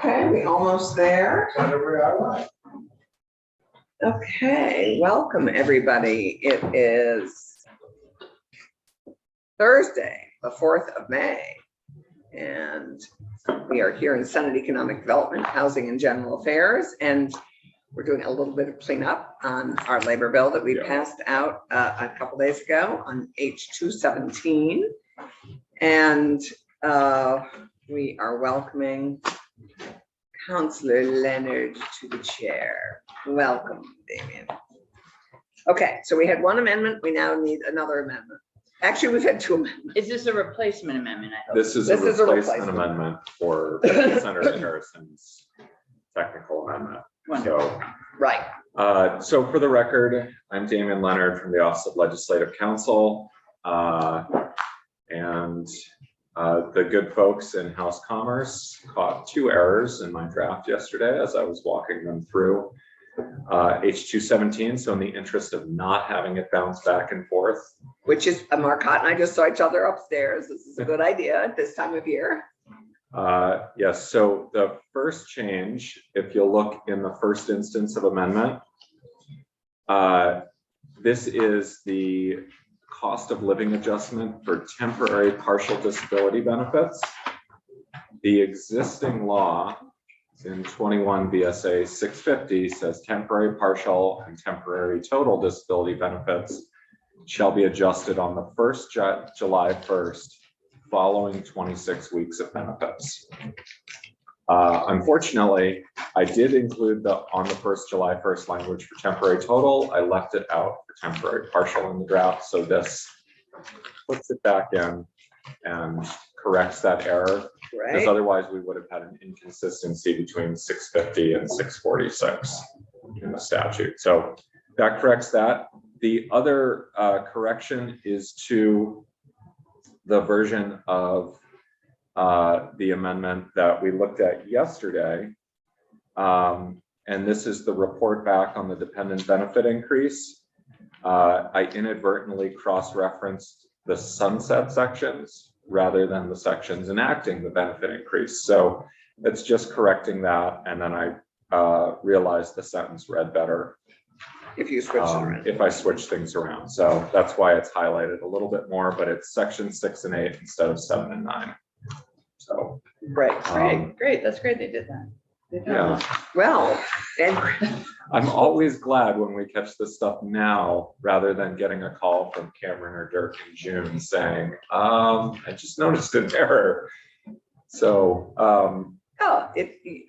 Okay, we almost there. Okay, welcome everybody. It is Thursday, the 4th of May. And we are here in Senate Economic Development, Housing and General Affairs. And we're doing a little bit of cleanup on our labor bill that we passed out a couple days ago on H217. And we are welcoming Councillor Leonard to the chair. Welcome, Damien. Okay, so we had one amendment. We now need another amendment. Actually, we've had two amendments. Is this a replacement amendment? I hope. This is a replacement amendment for Senator Harrison's technical amendment. So, right. So for the record, I'm Damien Leonard from the Office of Legislative Counsel. And the good folks in House Commerce caught two errors in my draft yesterday as I was walking them through H217. So in the interest of not having it bounce back and forth. Which is Marcotte and I just saw each other upstairs. This is a good idea at this time of year. Yes, so the first change, if you'll look in the first instance of amendment, this is the cost of living adjustment for temporary partial disability benefits. The existing law in 21 VSA 650 says temporary partial and temporary total disability benefits shall be adjusted on the first July 1st following 26 weeks of benefits. Unfortunately, I did include the on the first July 1st language for temporary total. I left it out for temporary partial in the draft. So this puts it back in and corrects that error. Right. Because otherwise we would have had an inconsistency between 650 and 646 in the statute. So that corrects that. The other correction is to the version of the amendment that we looked at yesterday. And this is the report back on the dependent benefit increase. I inadvertently cross-referenced the sunset sections rather than the sections enacting the benefit increase. So it's just correcting that. And then I realized the sentence read better if you switch it around. If I switch things around. So that's why it's highlighted a little bit more, but it's section 6 and 8 instead of 7 and 9. So right. Great. That's great. They did that. Yeah. Well, and I'm always glad when we catch this stuff now rather than getting a call from Cameron or Dirk in June saying, I just noticed an error. So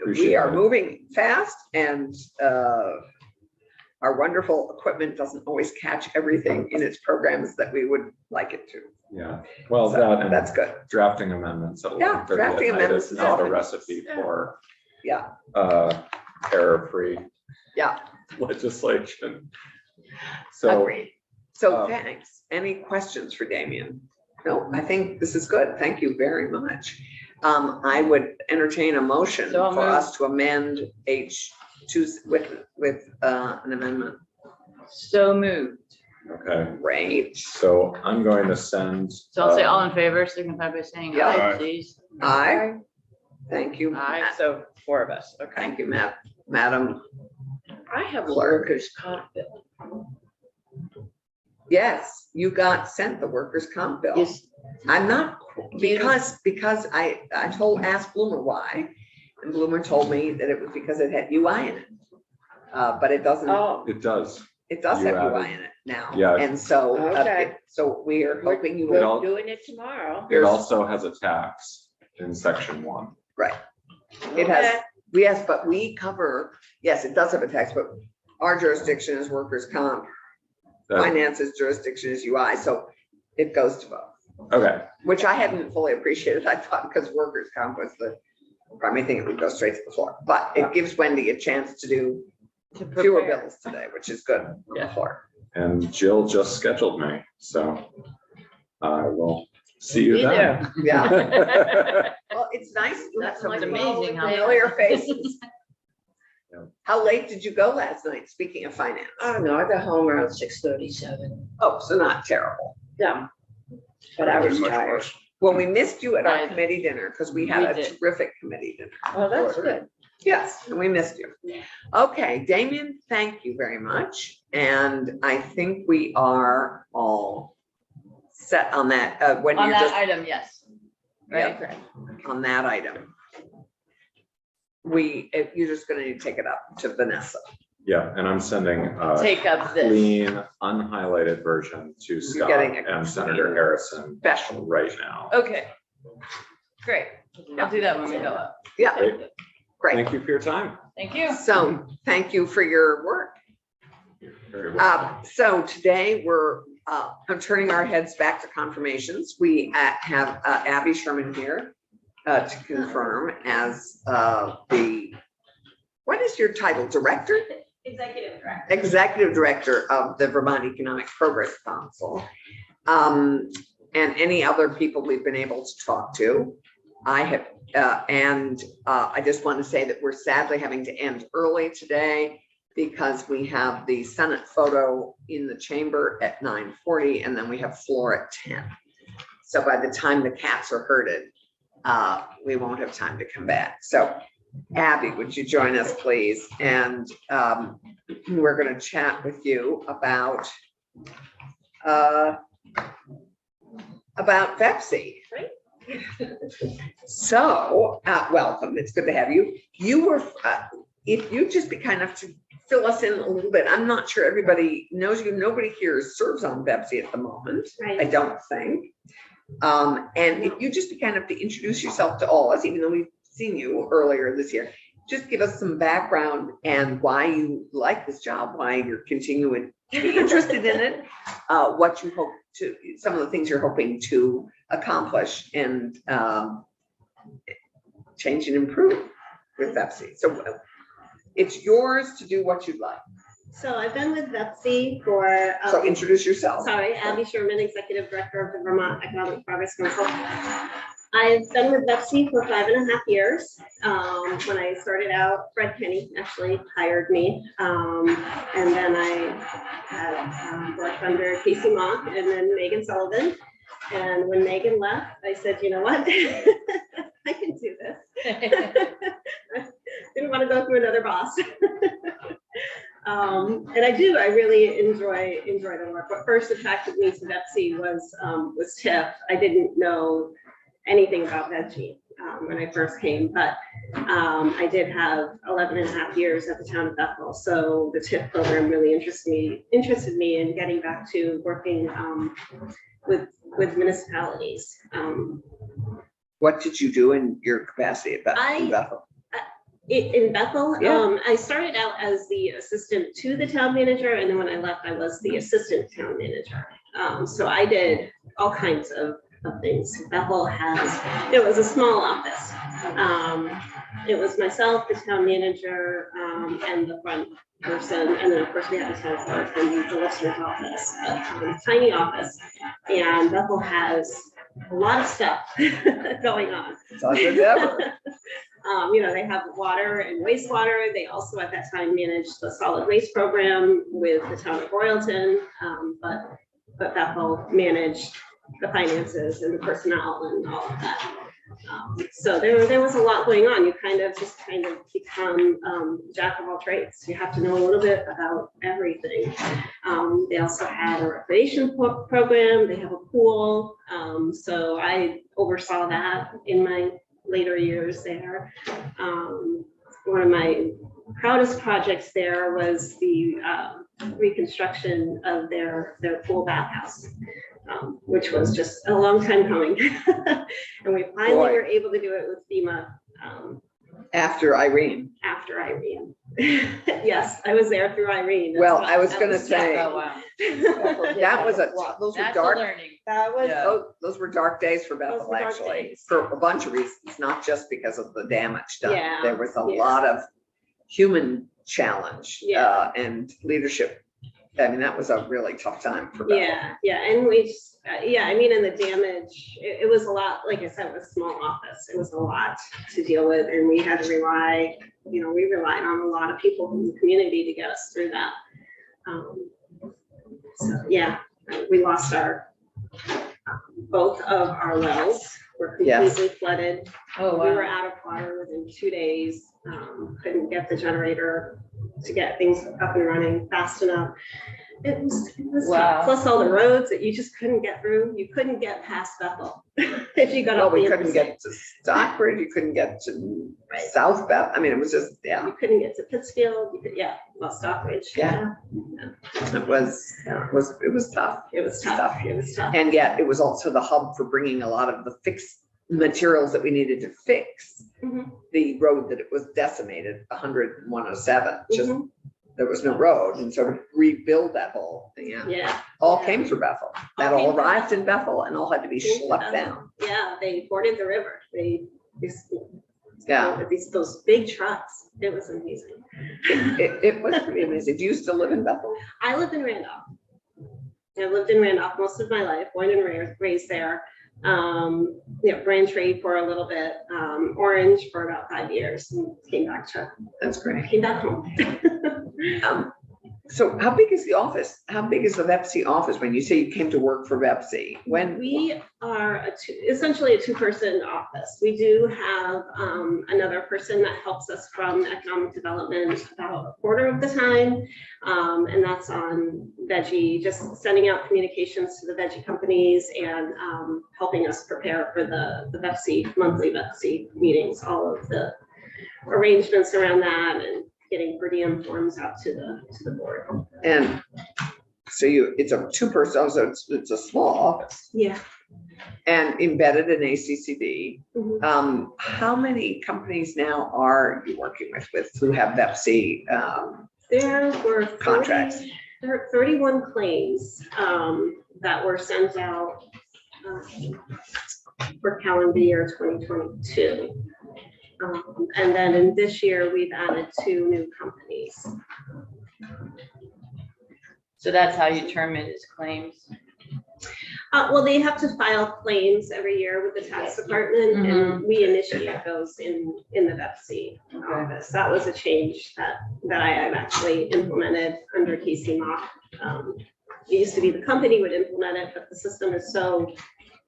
we are moving fast, and our wonderful equipment doesn't always catch everything in its programs that we would like it to. Yeah, well, so that's good. Drafting amendments at 11:30 drafting amendments is not a recipe for error-free legislation. So agreed. So thanks. Any questions for Damien? No, I think this is good. Thank you very much. I would entertain a motion for us to amend H2 with an amendment. So moved. Okay. Great. So I'm going to send. So I'll say all in favor, signify by saying aye, please. Aye. Thank you. Aye. Matt. So 4 of us. Okay. Thank you, Madam. I have a Clerk. workers' comp bill. Yes, you got sent the workers' comp bill. Yes. I'm not because I asked Bloomer why, and Bloomer told me that it was because it had UI in it. But it doesn't. Oh. It does. It does You have added. UI in it now. Yeah. And so, Okay. so we are hoping you We're will. doing it tomorrow. It also has a tax in section 1. Right. It has, yes, but we cover, yes, it does have a tax, but our jurisdiction is workers' comp. Finance's jurisdiction is UI, so it goes to both. Okay. Which I hadn't fully appreciated. I thought because workers' comp was the primary thing, it would go straight to the floor. But it gives Wendy a chance to do fewer bills today, which is good on the floor. And Jill just scheduled me, so I will see you Be then. Yeah. Well, it's nice to have That's some amazing how familiar faces. Yeah. How late did you go last night? Speaking of finance. Oh, no, I got home around 6:37. Oh, so not terrible. No, but I was tired. Well, we missed you at our Right. committee dinner because we had We a did. terrific committee dinner. Oh, that's good. Yes, and we missed you. Okay, Damien, thank you very much. And I think we are all set on that, when On you're that just, item, yes. Right? Yep, on that item. You're just gonna need to take it up to Vanessa. Yeah, and I'm sending a Take up this. clean, unhighlighted version to Scott getting a and Senator clean Harrison special. right now. Okay. Great. I'll do that when we go up. Yeah, Great. great. Thank you for your time. Thank you. So, thank you for your work. Very well. So today I'm turning our heads back to confirmations. We have Abby Sherman here to confirm as what is your title? Director? Executive Director. Executive Director of the Vermont Economic Progress Council. And any other people we've been able to talk to. I just want to say that we're sadly having to end early today because we have the Senate photo in the chamber at 9:40 and then we have floor at 10. So by the time the cats are herded, we won't have time to come back. So Abby, would you join us, please? And we're going to chat with you about VEPSI. So, welcome. It's good to have you. You were, if you just be kind enough to fill us in a little bit. I'm not sure everybody knows you. Nobody here serves on VEPSI at the moment. Right. I don't think. And if you just be kind enough to introduce yourself to all of us, even though we've seen you earlier this year, just give us some background and why you like this job, why you're continuing to be interested in it, what you hope to, some of the things you're hoping to accomplish and change and improve with VEPSI. So it's yours to do what you'd like. So I've been with VEPSI for, So introduce yourself. sorry, Abby Sherman, Executive Director of the Vermont Economic Progress Council. I've been with VEPSI for 5.5 years. When I started out, Fred Kenny actually hired me. And then I had worked under Casey Mock and then Megan Sullivan. And when Megan left, I said, you know what? I can do this. Didn't want to go through another boss. And I really enjoy the work. What first attracted me to VEPSI was TIF. I didn't know anything about VEPSI when I first came, but I did have 11.5 years at the town of Bethel. So the TIF program really interested me in getting back to working with municipalities. What did you do in your capacity at Bethel? In Bethel, Yeah. I started out as the assistant to the town manager, and then when I left, I was the assistant town manager. So I did all kinds of things. Bethel it was a small office. It was myself, the town manager, and the front person, and then of course we had the town clerk and the listener's office, a tiny office. And Bethel has a lot of stuff going on. It's all good ever. They have water and wastewater. They also at that time managed the solid waste program with the town of Royalton, but Bethel managed the finances and the personnel and all of that. So there was a lot going on. You kind of become jack of all trades. You have to know a little bit about everything. They also had a recreation program. They have a pool. So I oversaw that in my later years there. One of my proudest projects there was the reconstruction of their pool bathhouse, which was just a long time coming. And we finally were able to do it with FEMA After Irene. after Irene. Yes, I was there through Irene. That's Well, what- I was that gonna say- Oh, wow. That was those were That's a dark, learning. That was, Yeah. those were dark days for Bethel, were dark actually, days. for a bunch of reasons, not just because of the damage done. Yeah, There was a yeah. lot of human challenge Yeah. and leadership. I mean, that was a really tough time for Bethel. yeah, and we just, and the damage, it was a lot, like I said, it was a small office. It was a lot to deal with, and we had to rely, we relied on a lot of people from the community to get us through that. So, yeah, we lost our Both of our wells were Yes. completely flooded. Oh, We were wow. out of water within 2 days. Couldn't get the generator to get things up and running fast enough. It was Wow. tough. Plus all the roads that you just couldn't get through. You couldn't get past Bethel if you got Well, up. we the couldn't interstate. get to Stockbridge, you couldn't get to Right. South Beth, I mean, it was just, yeah, You couldn't get to Pittsfield. Well, Stockbridge. Yeah. it was tough. It was tough. It was tough. And yet it was also the hub for bringing a lot of the fixed materials that we needed to fix. Mhm. The road that it was decimated, 100 and 107, just, Mhm. there was no road. And so to rebuild that whole thing, yeah, Yeah. all came through Bethel. That All all came through arrived in Bethel and all had to be Came through schlepped Bethel. down. Yeah, they forded the river. Yeah. Those big trucks. It was amazing. It was pretty amazing. Do you still live in Bethel? I lived in Randolph. I've lived in Randolph most of my life, born and raised there. Braintree for a little bit, Orange for about 5 years, and came back home. So how big is the office? How big is the VEPSI office when you say you came to work for VEPSI? When? We are essentially a two-person office. We do have another person that helps us from economic development about a quarter of the time. And that's on Veggie, just sending out communications to the Veggie companies and helping us prepare for the VEPSI, monthly VEPSI meetings, all of the arrangements around that and getting per diem forms out to the board. And so it's a two-person, so it's a small office Yeah. and embedded in ACCD. Mhm. How many companies now are you working with who have VEPSI? There were Contracts. 31 claims that were sent out for calendar year 2022. And then in this year, we've added 2 new companies. So that's how you term it as claims? Well, they have to file claims every year with the tax department, and we initiate those in the VEPSI office. That was a change that I have actually implemented under Casey Mock. It used to be the company would implement it, but the system is so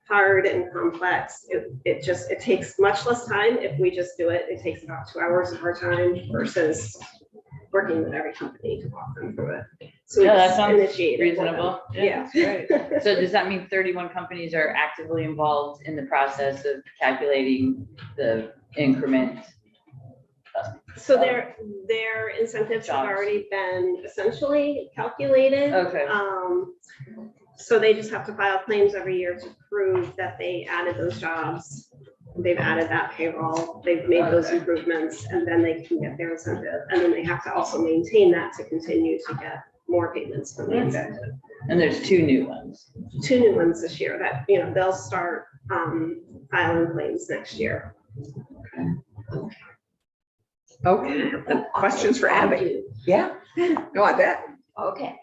hard and complex. It takes much less time if we just do it. It takes about 2 hours of our time versus working with every company to walk them through it. So Yeah, we that just sounds initiate it for them. reasonable. Yeah. that's great. So does that mean 31 companies are actively involved in the process of calculating the increment? So their incentives have Jobs. already been essentially calculated. Okay. So they just have to file claims every year to prove that they added those jobs. They've added that payroll, they've made those Okay. improvements, and then they can get their incentive. And then they have to also maintain that to continue to get more payments from the Okay. incentive. And there's 2 new ones. 2 new ones this year that, they'll start filing claims next year. Okay, questions for Abby? Yeah, no, I bet. Okay,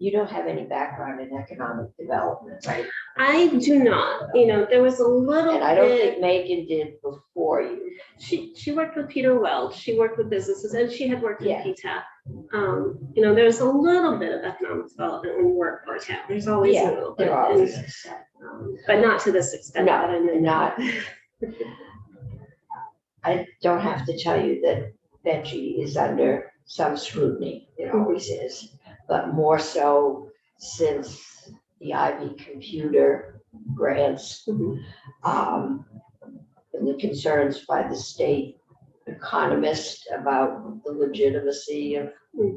you don't have any background in economic development, right? I do not, there was a little And I don't bit. think Megan did before you. She worked with Peter Welch, she worked with businesses, and she had worked in Yeah. PTAC. There's a little bit of economic development when you work for a town, there's always a Yeah, little bit. there are and, always. But not to this extent. No, that I'm in. not. I don't have to tell you that Veggie is under some scrutiny, it always is, but more so since the Ivy computer grants, Mhm. and the concerns by the state economist about the legitimacy of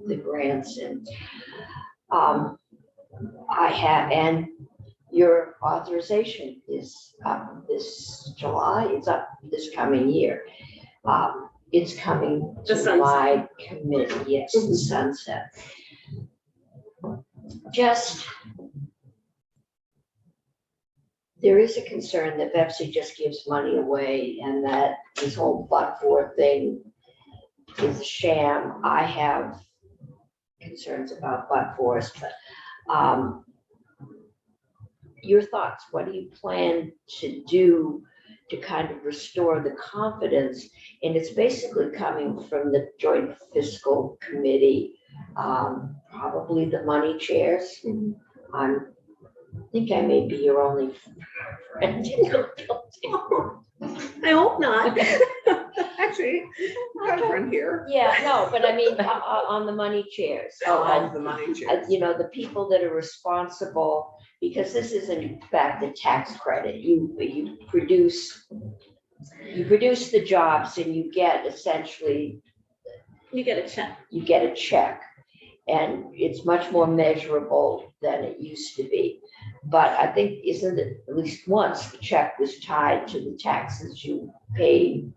the grants and and your authorization is up this July, it's up this coming year. It's coming The to sunset. my committee, yes, the sunset. Just, there is a concern that Pepsi just gives money away and that this whole but-for thing is a sham. I have concerns about but-fors, but your thoughts, what do you plan to do to kind of restore the confidence? And it's basically coming from the Joint Fiscal Committee, probably the money chairs. Mhm. I'm think I may be your only friend in the building. I hope not. Actually, I've got a friend here. Yeah, no, but I mean, on the money chairs. Oh, on, the money chairs. you know, the people that are responsible, because this is in fact a tax credit. You produce the jobs and you get essentially, You get a check. you get a check. And it's much more measurable than it used to be. But I think, isn't it, at least once the check was tied to the taxes you paid.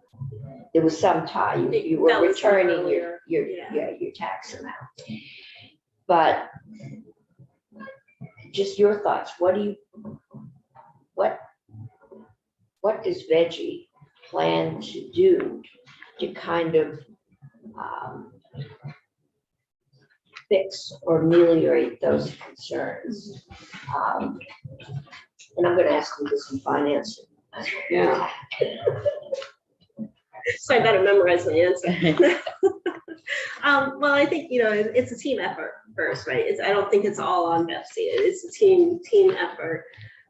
There was some tie, you were That was returning earlier. your tax amount. But just your thoughts, what does Veggie plan to do to kind of fix or ameliorate those concerns? And I'm gonna ask them this in finance. Yeah. So I better memorize my answer. Well, I think, it's a team effort first, right? I don't think it's all on Betsy. It's a team effort.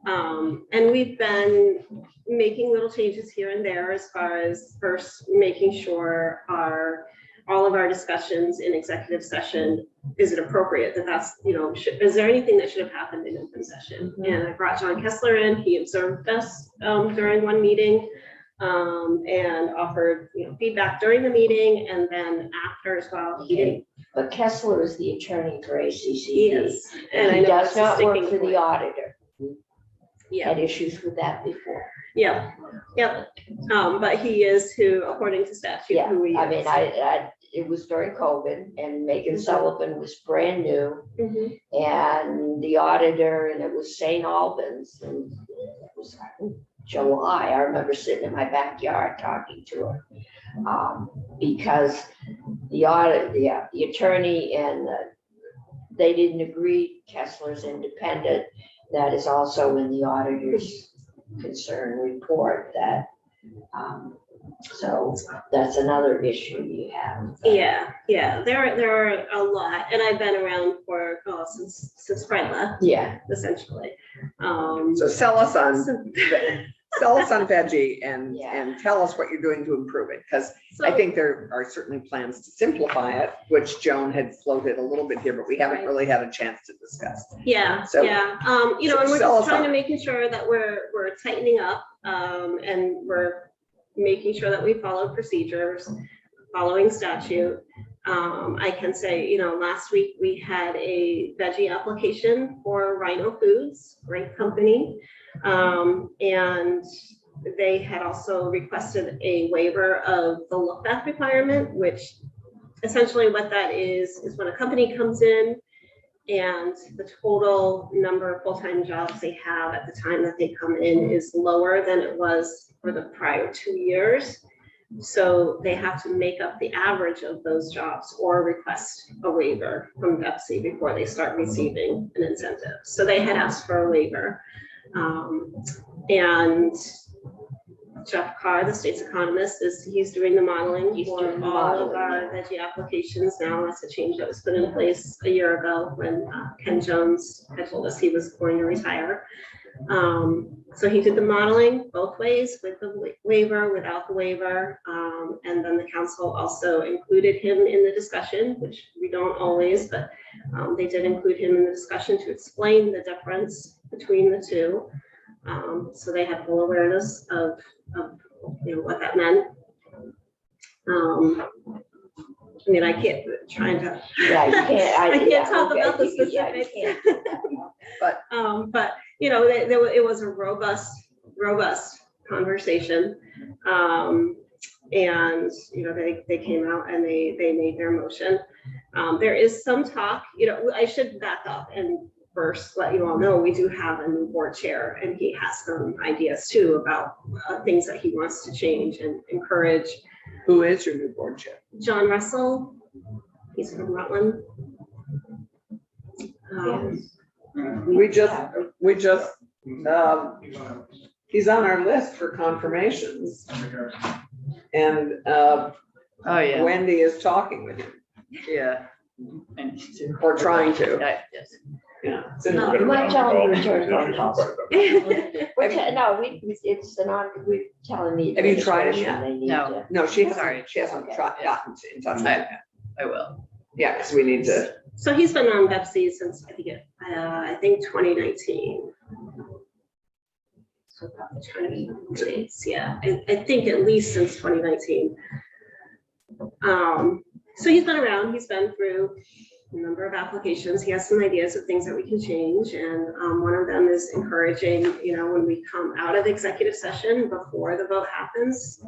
And we've been making little changes here and there as far as first making sure all of our discussions in executive session, is it appropriate that's, is there anything that should have happened in open session? And I brought John Kessler in, he observed us during one meeting and offered, feedback during the meeting and then after as well. He didn't. But Kessler is the attorney for ACCD. Yes. And I He know does it's a not work sticking for the point. auditor. Yeah. Had issues with that before. Yeah, yep. But he is who, according to statute, Yeah, who he is. I mean, it was during COVID and Megan Sullivan was brand new Mhm. and the auditor, and it was St. Albans, and it was July. I remember sitting in my backyard talking to her. Because the attorney and they didn't agree. Kessler's independent. That is also in the auditor's concern report that, so that's another issue you have. Yeah, there are a lot, and I've been around for, since Fred left, Yeah, essentially. So sell us on Veggie Yeah. and tell us what you're doing to improve it, because I So- think there are certainly plans to simplify it, which Joan had floated a little bit here, but we haven't Right. really had a chance to discuss. Yeah, So- yeah, and we're Sell us just trying on to it. making sure that we're tightening up, and we're making sure that we follow procedures, following statute. I can say, last week we had a veggie application for Rhino Foods, great company. And they had also requested a waiver of the look back requirement, which essentially what that is when a company comes in and the total number of full-time jobs they have at the time that they come in is lower than it was for the prior 2 years. So they have to make up the average of those jobs or request a waiver from Betsy before they start receiving an incentive. So they had asked for a waiver. And Jeff Carr, the state's economist, he's doing the modeling He's for doing the all of modeling, our veggie applications now. That's a change that was put in place a year ago when Ken Jones had told us he was going to retire. So he did the modeling both ways, with the waiver, without the waiver. And then the council also included him in the discussion, which we don't always, but they did include him in the discussion to explain the difference between the two. So they had full awareness of what that meant. I can't, trying to. yeah, you can't. I can't yeah, talk okay, about the yeah, you specifics. But- But it was a robust conversation. And, they came out and they made their motion. There is some talk, I should back up and first let you all know, we do have a new board chair and he has some ideas too about things that he wants to change and encourage. Who is your new board chair? John Russell, he's from Rutland. We just, he's on our list for confirmations. And Oh, yeah. Wendy is talking with him, Yeah. I need to. or trying to. Yes. Yeah. You might tell them to return phone calls. Yeah. No, it's an on, we're telling the. Have you tried it administration yet? they need No. to- No, she Sorry. hasn't, she hasn't Okay. gotten in touch with him. I will. Yeah, because we need to, So he's been on Betsy since, I think 2019. So probably 20 days, yeah, I think at least since 2019. So he's been around, he's been through a number of applications. He has some ideas of things that we can change. And one of them is encouraging, when we come out of executive session before the vote happens,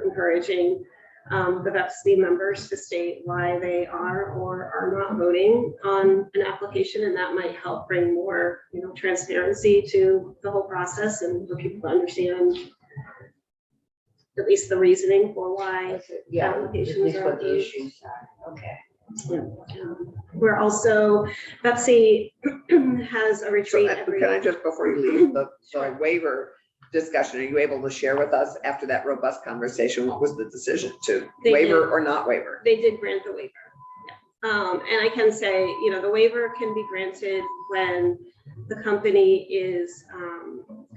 encouraging the VEPC members to state why they are or are not voting on an application, and that might help bring more, transparency to the whole process and for people to understand at least the reasoning for why. Yeah, at Applications least are what the approved. issues are, okay. We're also, VEPC has a so retreat every. can I just, before you leave, the waiver discussion, are you able to share with us after that robust conversation, what was the decision to They waiver did. or not waiver? They did grant the waiver. And I can say, the waiver can be granted when the company is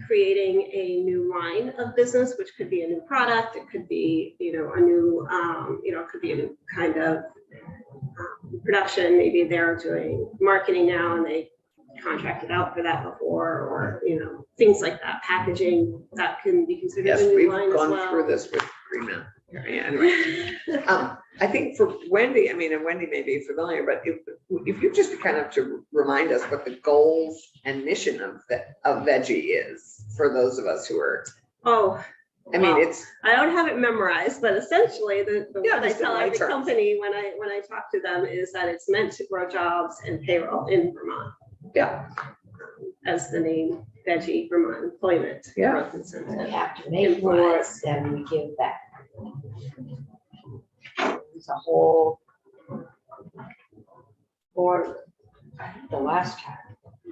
creating a new line of business, which could be a new product, it could be, a new, it could be a new kind of production. Maybe they're doing marketing now and they contracted out for that before, or, things like that, packaging, that can be considered Yes, a new we've line as gone well. through this with Green Anyway, I think for Wendy, and Wendy may be familiar, but if you just kind of to remind us what the goals and mission of Veggie is for those of us who are, Oh, wow. it's, I don't have it memorized, but essentially the Yeah, what I just in tell lay every terms. company when I talk to them is that it's meant to grow jobs and payroll in Vermont, yeah, as the name Veggie Vermont Employment Yeah. Growth We Incentive. have to make more than we give back. There's a whole, or the last time,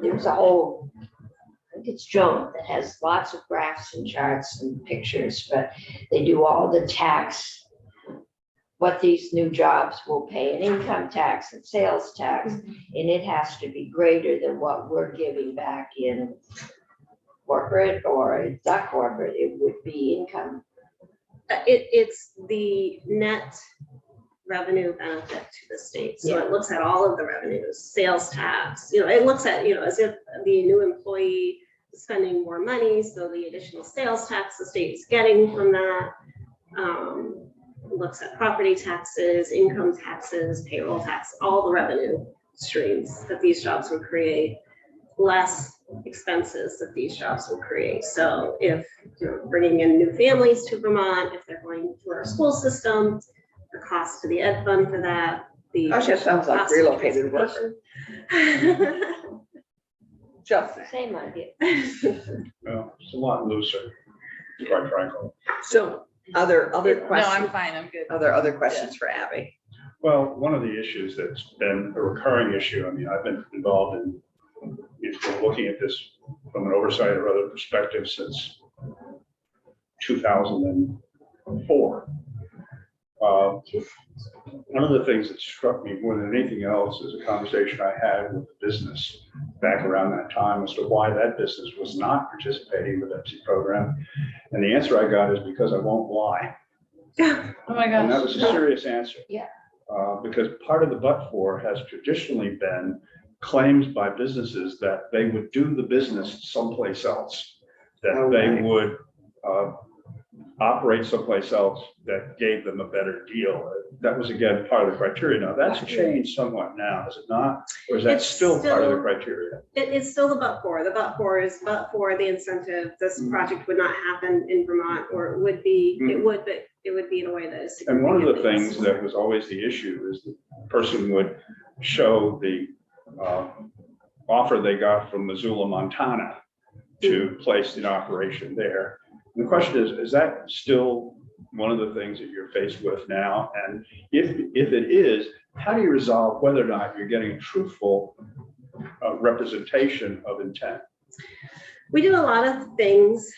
there's a whole, I think it's Joan that has lots of graphs and charts and pictures, but they do all the tax, what these new jobs will pay in income tax and sales tax, and it has to be greater than what we're giving back in corporate, or it's not corporate, it would be income. It's the net revenue benefit to the state. So it looks at all of the revenues, sales tax, it looks at, as if the new employee is spending more money, so the additional sales tax the state's getting from that. Looks at property taxes, income taxes, payroll tax, all the revenue streams that these jobs would create, less expenses that these jobs will create. So if you're bringing in new families to Vermont, if they're going through our school system, the cost to the ed fund for that, the. gosh, that sounds like cost of relocated worker. transportation. Just saying. Same idea. Well, it's a lot looser, quite frankly. So other No, I'm questions, fine, I'm good. other questions for Abby? Well, one of the issues that's been a recurring issue, I've been involved in, looking at this from an oversight or other perspective since 2004. One of the things that struck me more than anything else is a conversation I had with the business back around that time as to why that business was not participating in the VEPC program. And the answer I got is because I won't lie. Oh my And that gosh. was a serious answer. Yeah. Because part of the but-for has traditionally been claims by businesses that they would do the business someplace else, that Oh, they right. would operate someplace else that gave them a better deal. That was, again, part of the criteria. Now, that's changed somewhat now, is it not? Or is that It's still part of the still- criteria? It's still the but for. The but for is but for the incentive. This project would not happen in Vermont, or it would be, it would, but it would be in a way that is. And one of the significantly things that was always the issue is the person would show the offer they got from Missoula, Montana to place in operation there. And the question is that still one of the things that you're faced with now? And if it is, how do you resolve whether or not you're getting a truthful representation of intent? We do a lot of things,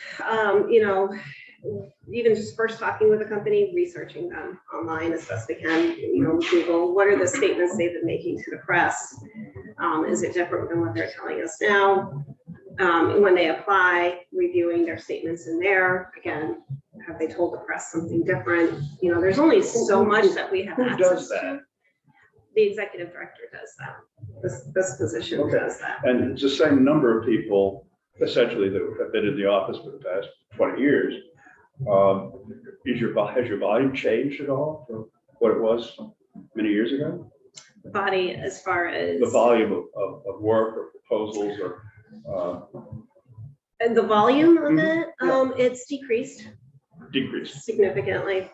even just first talking with a company, researching them online as best we can, Google, what are the statements they've been making to the press? Is it different than what they're telling us now? When they apply, reviewing their statements in there, again, have they told the press something different? You know, there's only so much that we have Who access does to. that? The executive director does that. This position Okay. does that. And it's the same number of people essentially that have been in the office for the past 20 years. Has your volume changed at all from what it was many years ago? Body as far as. The volume of work or proposals or, And the volume of Mhm. it, Yeah. it's decreased decreased? significantly.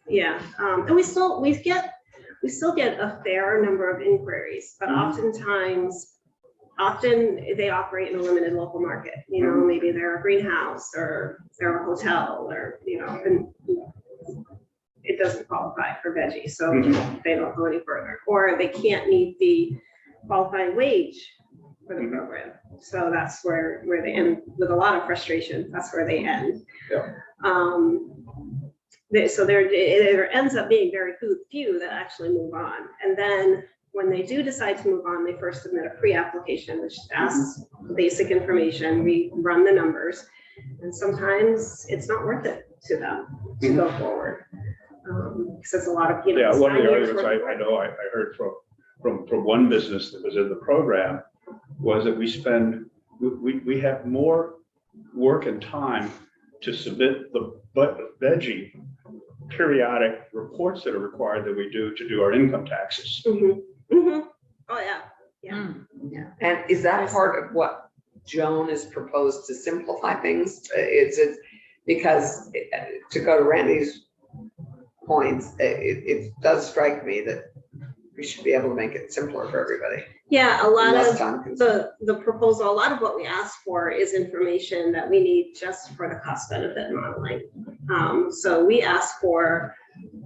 Yeah, and we still get a fair number of inquiries, but Mhm. often they operate in a limited local market. You know, maybe they're a greenhouse or they're a hotel or, you know, and it doesn't qualify for veggie, so Mhm. they don't go any further, or they can't meet the qualifying wage for the Mhm. program. So that's where they end with a lot of frustration. That's where they end. Yeah. So there ends up being very few that actually move on. And then when they do decide to move on, they first submit a pre-application, which asks basic information. We run the numbers, and sometimes it's not worth it to them to go forward. Because it's a lot of, you know. Yeah, it's one of 9 the years arguments worth of I work. know I heard from one business that was in the program was that we have more work and time to submit the veggie periodic reports that are required than we do to do our income taxes. Mhm. Mhm. Oh, yeah. Yeah. Yeah. And is that part of what Joan has proposed to simplify things? Is it, because to go to Randy's points, it does strike me that we should be able to make it simpler for everybody. Yeah, a lot Less of time consuming. the proposal, a lot of what we ask for is information that we need just for the cost benefit modeling. So we ask for,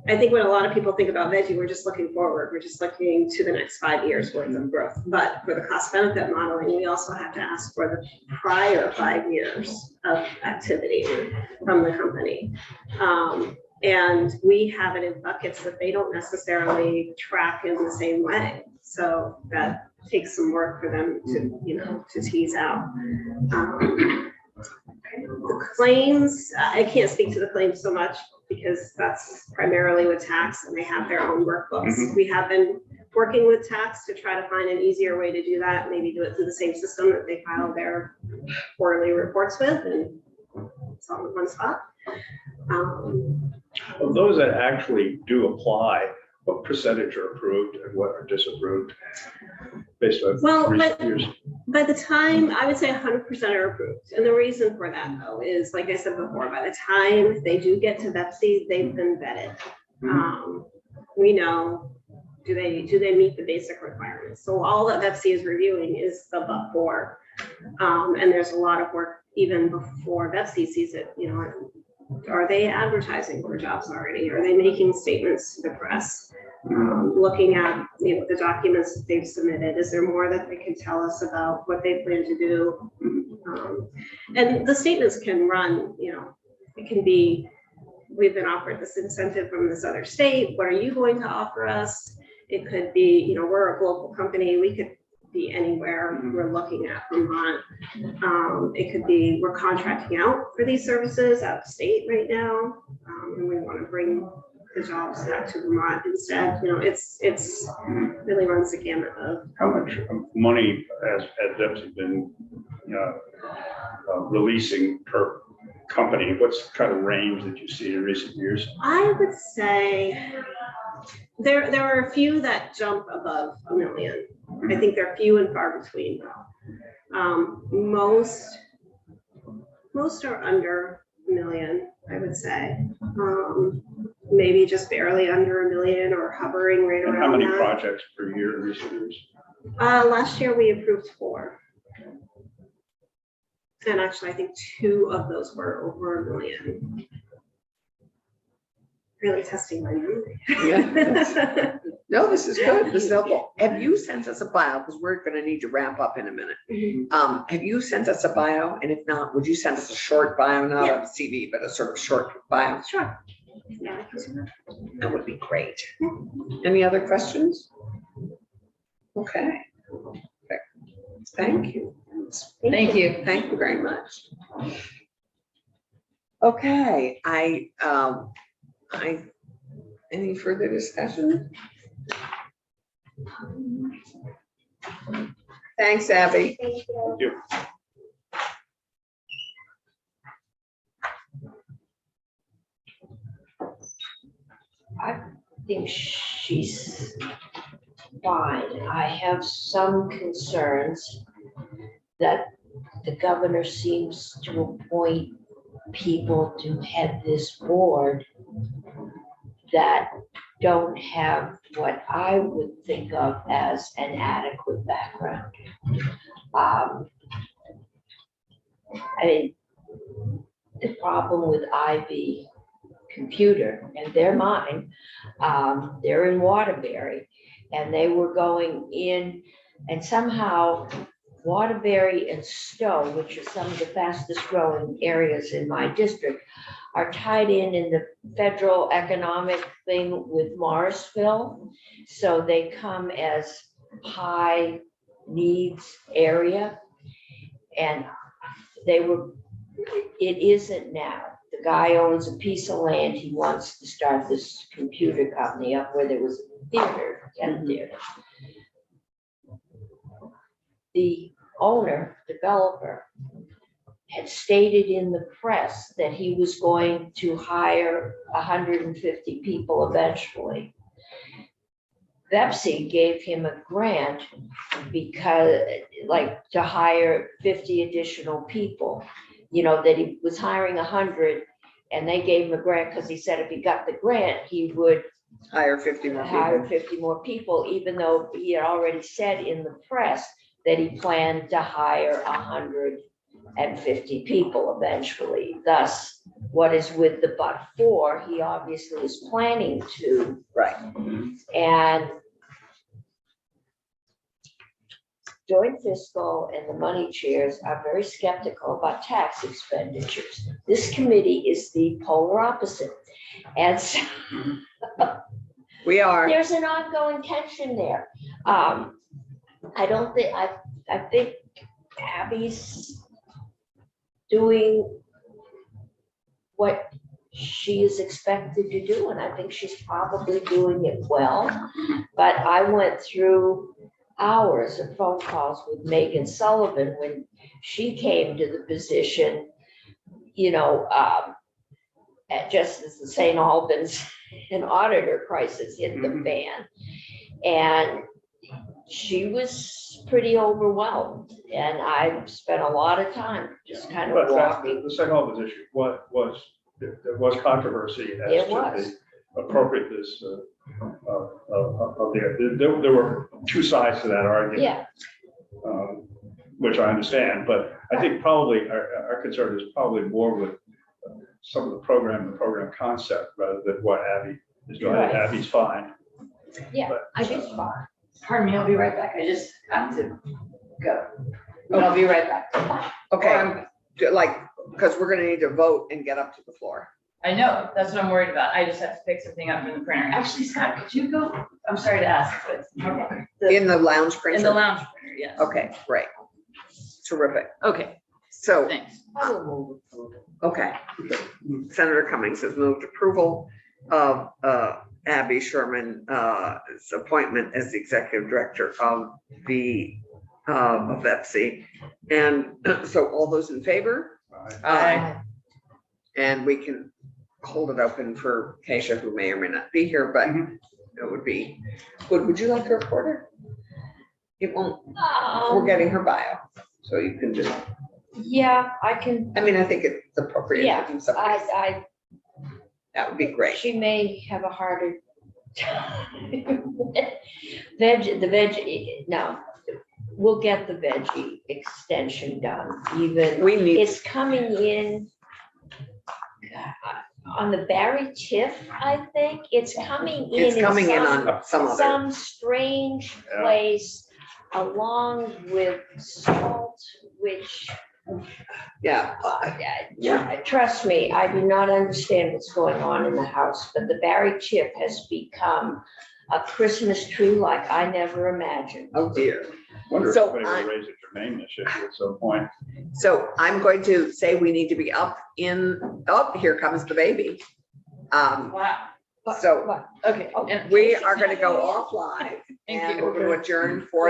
I think when a lot of people think about veggie, we're just looking forward. We're just looking to the next 5 years worth of growth. But for the cost benefit modeling, we also have to ask for the prior 5 years of activity from the company. And we have it in buckets that they don't necessarily track in the same way. So that takes some work for them to, you know, to tease out. The claims, I can't speak to the claims so much because that's primarily with tax and they have their own workbooks. Mhm. We have been working with tax to try to find an easier way to do that, maybe do it through the same system that they file their quarterly reports with, and it's all in one spot. Of those that actually do apply, what percentage are approved and what are disapproved based on Well, recent years? By the time, I would say 100% are approved. And the reason for that though is, like I said before, by the time they do get to VEPSI, they've been vetted. We know, do they meet the basic requirements? So all that VEPSI is reviewing is the but-for. And there's a lot of work even before VEPSI sees it, you know, are they advertising for jobs already? Are they making statements to the press? Looking at, you know, the documents that they've submitted, is there more that they can tell us about what they plan to do? And the statements can run, you know, it can be, we've been offered this incentive from this other state, what are you going to offer us? It could be, you know, we're a global company, we could be anywhere, we're looking at Vermont. It could be, we're contracting out for these services out of state right now, and we want to bring the jobs back to Vermont instead. You know, it's really runs the gamut of. How much money has VEPSI been releasing per company? What's the kind of range that you see in recent years? I would say there are a few that jump above $1 million. I think they're few and far between. Most are under $1 million, I would say. Maybe just barely under $1 million or hovering right And around how many that. projects per year in recent years? Last year we approved 4. And actually, I think 2 of those were over $1 million. Really testing my memory. Yeah. No, this is good. This is helpful. Have you sent us a bio? Because we're going to need to wrap up in a minute. Mhm. Have you sent us a bio? And if not, would you send us a short bio, not a CV, but a sort of short bio? Sure. Yeah, I can do that. That would be great. Any other questions? Okay. Thank you. Thank you. Thank you very much. Okay, any further discussion? Thanks, Abby. Thank you. Thank you. I think she's fine. I have some concerns that the governor seems to appoint people to head this board that don't have what I would think of as an adequate background. I mean, the problem with Ivy Computer, and they're mine, they're in Waterbury, and they were going in, and somehow Waterbury and Stowe, which are some of the fastest growing areas in my district, are tied in the federal economic thing with Morrisville. So they come as high needs area. And it isn't now. The guy owns a piece of land. He wants to start this computer company up where there was a theater, and theater. The owner, developer, had stated in the press that he was going to hire 150 people eventually. Pepsi gave him a grant because, like, to hire 50 additional people, that he was hiring 100, and they gave him a grant because he said if he got the grant, he would Hire 50 more hire people. 50 more people, even though he had already said in the press that he planned to hire 150 people eventually. Thus, what is with the but for, he obviously is planning to. Right. And joint fiscal and the money chairs are very skeptical about tax expenditures. This committee is the polar opposite. And so We are. there's an ongoing tension there. I think Abby's doing what she is expected to do, and I think she's probably doing it well. But I went through hours of phone calls with Megan Sullivan when she came to the position, at just as the St. Albans and auditor crisis hit the fan. And she was pretty overwhelmed, and I spent a lot of time just kind of But walking. the St. Albans issue, there was controversy as It to was. the appropriateness there were two sides to that argument. Yeah, Which I understand, but I think probably our concern is probably more with some of the program concept rather than what Abby is doing. Right. Abby's fine. yeah, But, I just fine. Pardon me, I'll be right back. I just have to go. But I'll be right back. Okay, because we're gonna need to vote and get up to the floor. I know, that's what I'm worried about. I just have to pick something up from the printer. Actually, Scott, could you go? I'm sorry to ask, but. In the lounge printer? In the lounge printer, yes. Okay, great. Terrific. Okay, So, thanks. I will move. okay. Senator Cummings has moved approval of Abby Sherman's appointment as the executive director of EPSI. And so all those in favor? Aye. And we can hold it open for Keisha, who may or may not be here, but it would be, would you like a recorder? It won't, we're getting her bio, so you can just, Yeah, I can, I mean, I think it's appropriate Yeah, to do something. That would be great. she may have a harder time. No, we'll get the veggie extension done, even, We need, it's coming in on the Barry Tiff, I think, it's coming in. it's coming in some- on some other, some strange Yeah. place along with salt, which, yeah. trust me, I do not understand what's going on in the house, but the Barry chip has become a Christmas tree like I never imagined. Oh dear. Wonder if So somebody I- will raise a germane issue at some point. So I'm going to say we need to be up in, oh, here comes the baby. Wow, So okay. Oh, And we are gonna go offline Thank and you. we're gonna adjourn for